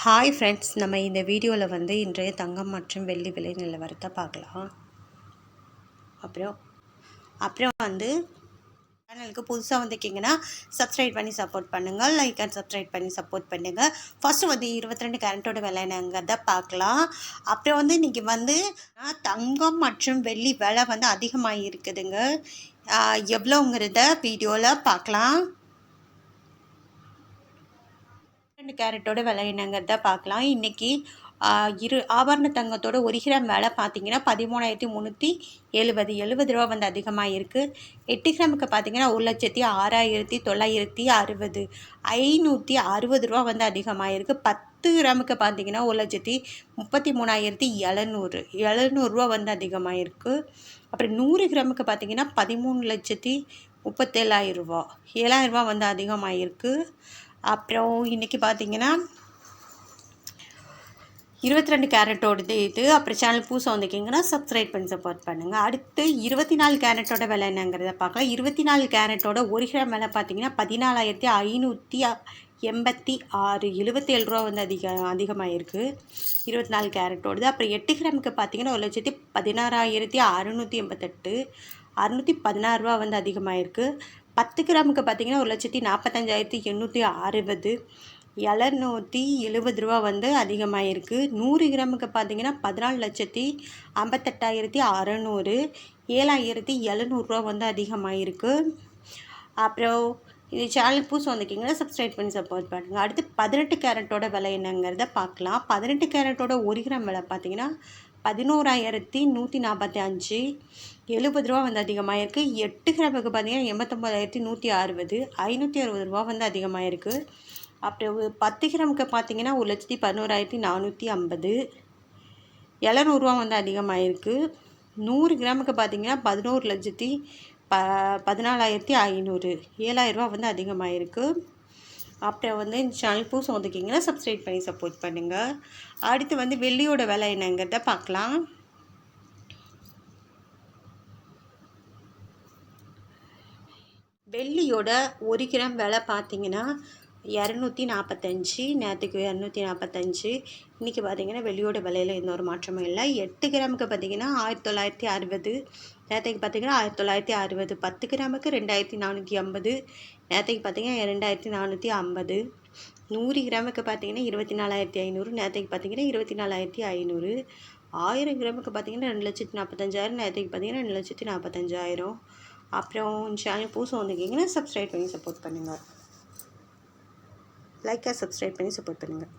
Hi friends, நம்ம இந்த வீடியோவில் வந்து இன்றைய தங்கம் மற்றும் வெள்ளி விலை நிலவரத்தை பார்க்கலாம். அப்புறம் வந்து சேனலுக்கு புதுசாக வந்திருக்கீங்கன்னா சப்ஸ்கிரைப் பண்ணி சப்போர்ட் பண்ணுங்கள், லைக் அண்ட் சப்ஸ்கிரைப் பண்ணி சப்போர்ட் பண்ணுங்கள். ஃபஸ்ட்டு வந்து 22 கேரட்டோட விலை என்னங்கிறத பார்க்கலாம். அப்புறம் வந்து இன்றைக்கி வந்து தங்கம் மற்றும் வெள்ளி விலை வந்து அதிகமாக இருக்குதுங்க. எவ்வளோங்கிறத வீடியோவில் பார்க்கலாம். 2 கேரட்டோட விலை என்னங்கிறத பார்க்கலாம். இன்றைக்கி ஆபரண தங்கத்தோட 1 கிராம் விலை பார்த்தீங்கன்னா 13,370 ரூபா வந்து அதிகமாக இருக்குது. 8 கிராமுக்கு பார்த்தீங்கன்னா 1,06,960 560 ரூபா வந்து அதிகமாக இருக்குது. 10 கிராமுக்கு பார்த்தீங்கன்னா 1,33,700 ரூபா வந்து அதிகமாக இருக்குது. அப்புறம் 100 கிராமுக்கு பார்த்தீங்கன்னா 13,37,000 ரூபா 7,000 ரூபா வந்து அதிகமாக இருக்குது. அப்புறம் இன்றைக்கி பார்த்தீங்கன்னா 22 கேரட்டோடது இது. அப்புறம் சேனல் புதுசாக வந்திருக்கீங்கன்னா சப்ஸ்கிரைப் பண்ணி சப்போர்ட் பண்ணுங்கள். அடுத்து 24 கேரட்டோட விலை என்னங்கிறத பார்க்கலாம். 24 கேரட்டோட 1 கிராம் விலை பார்த்தீங்கன்னா 14,586 77 ரூபா வந்து அதிகமாக இருக்குது 24 கேரட்டோடது. அப்புறம் 8 கிராமுக்கு பார்த்தீங்கன்னா 1,16,688 616 ரூபா வந்து அதிகமாக இருக்குது. 10 கிராமுக்கு பார்த்தீங்கன்னா 1,45,860 770 ரூபா வந்து அதிகமாக இருக்குது. 100 கிராமுக்கு பார்த்தீங்கன்னா 14,58,600 7,700 ரூபா வந்து அதிகமாக இருக்குது. அப்புறம் இது சேனல் புதுசு வந்திருக்கீங்கன்னா சப்ஸ்கிரைப் பண்ணி சப்போர்ட் பண்ணுங்கள். அடுத்து 18 கேரட்டோட விலை என்னங்கிறத பார்க்கலாம். 18 கேரட்டோட 1 கிராம் விலை பார்த்தீங்கன்னா 11,145 70 ரூபா வந்து அதிகமாக இருக்குது. 8 கிராமுக்கு பார்த்தீங்கன்னா 89,160 560 ரூபா வந்து அதிகமாக இருக்குது. அப்புறம் 10 கிராமுக்கு பார்த்தீங்கன்னா 1,11,450 700 ரூபா வந்து அதிகமாக இருக்குது. 100 கிராமுக்கு பார்த்தீங்கன்னா 11,14,500 7,000 ரூபா வந்து அதிகமாக இருக்குது. அப்புறம் வந்து இந்த சேனல் புதுசு வந்திருக்கீங்கன்னா சப்ஸ்கிரைப் பண்ணி சப்போர்ட் பண்ணுங்கள். அடுத்து வந்து வெள்ளியோட விலை என்னங்கிறத பார்க்கலாம். வெள்ளியோட 1 கிராம் விலை பார்த்தீங்கன்னா 245 நேற்றுக்கு 245. இன்றைக்கி பார்த்தீங்கன்னா வெள்ளியோட விலையில் எந்த ஒரு மாற்றமும் இல்லை. 8 கிராமுக்கு பார்த்தீங்கன்னா 1960 நேற்றுக்கு பார்த்தீங்கன்னா 1960. 10 கிராமுக்கு 2,450 நேற்றுக்கு பார்த்தீங்கன்னா 2,450. 100 கிராமுக்கு பார்த்தீங்கன்னா 24,500 நேற்றுக்கு பார்த்தீங்கன்னா 24,500. 1000 கிராமுக்கு பார்த்தீங்கன்னா 2,45,000 நேற்றுக்கு பார்த்தீங்கன்னா 2,45,000. அப்புறம் சேனல் புதுசாக வந்திருக்கீங்கன்னா சப்ஸ்கிரைப் பண்ணி சப்போர்ட் பண்ணுங்கள், லைக்காக சப்ஸ்கிரைப் பண்ணி சப்போர்ட் பண்ணுங்கள்.